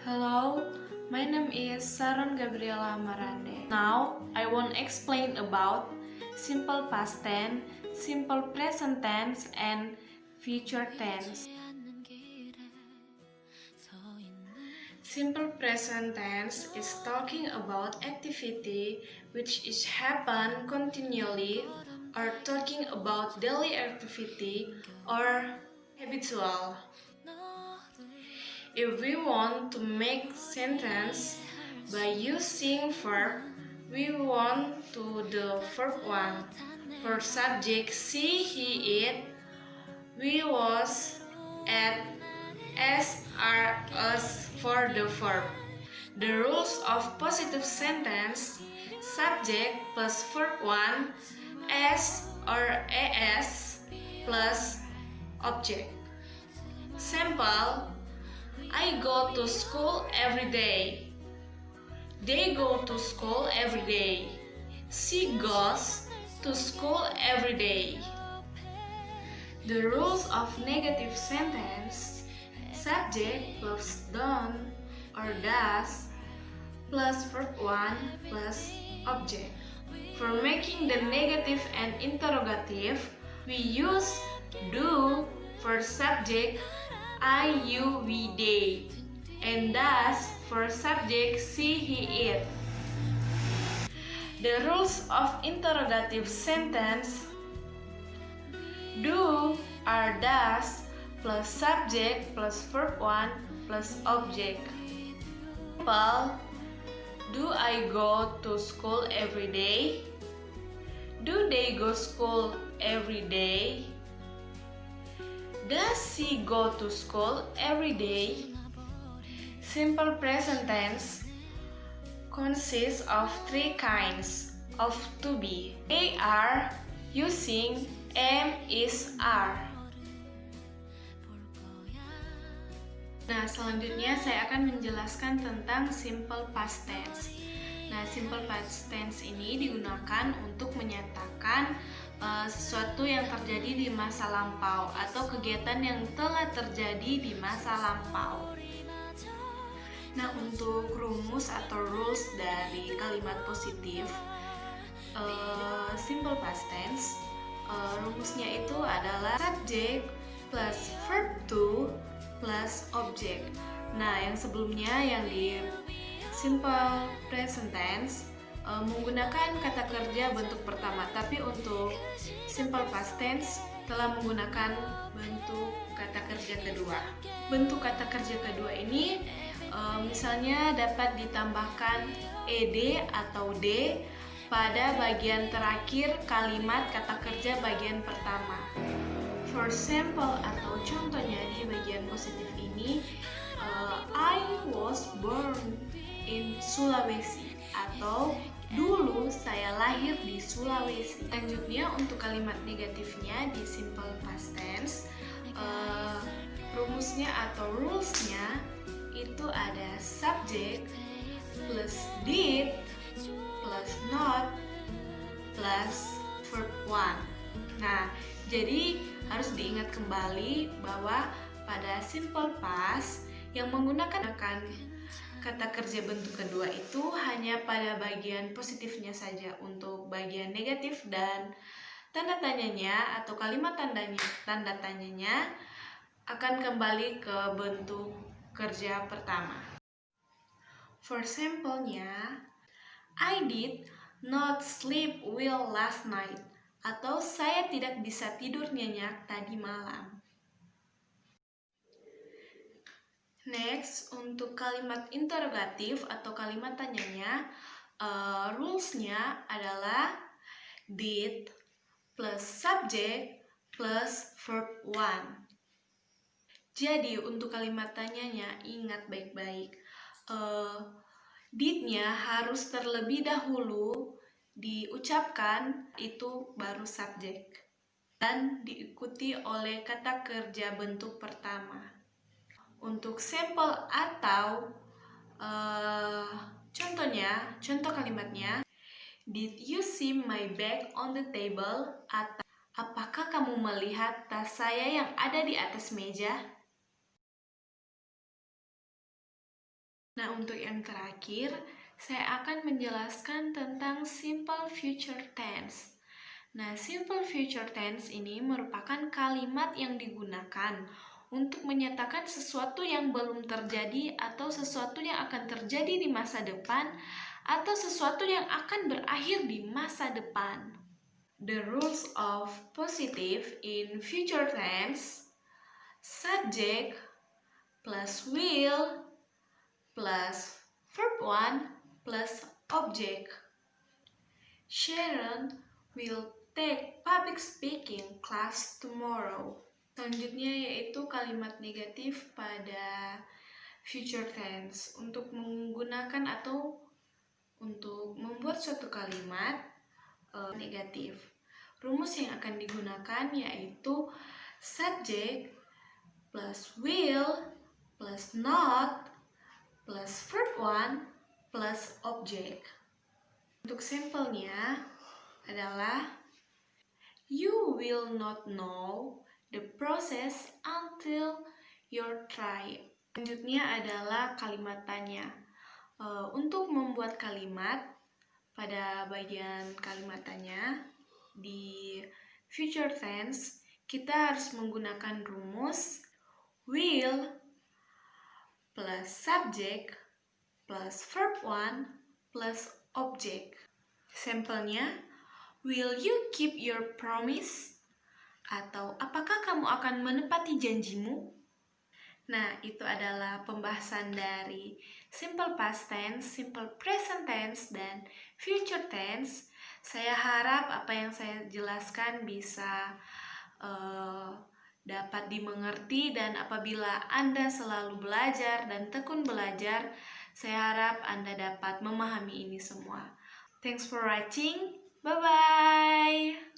Hello, my name is Sharon Gabriela Marande. Now, I want to explain about simple past tense, simple present tense, and future tense. Simple present tense is talking about activity which is happen continually or talking about daily activity or habitual. If we want to make sentence by using verb, we want to the verb one. For subject see, he, it, we, was, at, as, are, us for the verb. The rules of positive sentence: subject plus verb one, as or as plus object. Sample: I go to school every day. They go to school every day. She goes to school every day. The rules of negative sentence: subject plus done or does plus verb one plus object. For making the negative and interrogative, we use do for subject I, you, we, they, and does for subject she, he, it. The rules of interrogative sentence: do or does plus subject plus verb one plus object. Example: do I go to school every day? Do they go school every day? Does she go to school every day? Simple present tense consists of three kinds of to be. They are using am, is, are. Nah, selanjutnya saya akan menjelaskan tentang simple past tense. Nah, simple past tense ini digunakan untuk menyatakan sesuatu yang terjadi di masa lampau atau kegiatan yang telah terjadi di masa lampau. Nah, untuk rumus atau rules dari kalimat positif simple past tense, rumusnya itu adalah subject plus verb to plus object. Nah, yang sebelumnya yang di simple present tense menggunakan kata kerja bentuk pertama, tapi untuk simple past tense telah menggunakan bentuk kata kerja kedua. Bentuk kata kerja kedua ini misalnya dapat ditambahkan ed atau d pada bagian terakhir kalimat kata kerja bagian pertama. For example atau contohnya di bagian positif ini, I was born in Sulawesi, atau dulu saya lahir di Sulawesi. Selanjutnya untuk kalimat negatifnya di simple past tense, rumusnya atau rulesnya itu ada subject plus did plus not plus verb one. Nah, jadi harus diingat kembali bahwa pada simple past yang menggunakan kata kerja bentuk kedua itu hanya pada bagian positifnya saja. Untuk bagian negatif dan tanda tanyanya atau kalimat tanda tanyanya akan kembali ke bentuk kerja pertama. For example-nya, I did not sleep well last night, atau saya tidak bisa tidur nyenyak tadi malam. Next, untuk kalimat interrogatif atau kalimat tanyanya, rules-nya adalah did plus subject plus verb one. Jadi untuk kalimat tanyanya ingat baik-baik, did-nya harus terlebih dahulu diucapkan, itu baru subjek, dan diikuti oleh kata kerja bentuk pertama. Untuk sampel atau contoh kalimatnya, did you see my bag on the table? Atau apakah kamu melihat tas saya yang ada di atas meja? Nah, untuk yang terakhir, saya akan menjelaskan tentang simple future tense. Nah, simple future tense ini merupakan kalimat yang digunakan untuk menyatakan sesuatu yang belum terjadi atau sesuatu yang akan terjadi di masa depan atau sesuatu yang akan berakhir di masa depan. The rules of positive in future tense: subject plus will plus verb 1 plus object. Sharon will take public speaking class tomorrow. Selanjutnya yaitu kalimat negatif pada future tense. Untuk menggunakan atau untuk membuat suatu kalimat negatif, rumus yang akan digunakan yaitu subject plus will plus not plus verb 1 plus object. Untuk sampelnya adalah you will not know the process until you try. Selanjutnya adalah kalimat tanya. Untuk membuat kalimat pada bagian kalimat tanya di future tense, kita harus menggunakan rumus will plus subject plus verb 1 plus object. Sampelnya, will you keep your promise? Atau apakah kamu akan menepati janjimu? Nah, itu adalah pembahasan dari simple past tense, simple present tense, dan future tense. Saya harap apa yang saya jelaskan bisa dapat dimengerti, dan apabila Anda selalu belajar dan tekun belajar, saya harap Anda dapat memahami ini semua. Thanks for watching. Bye-bye.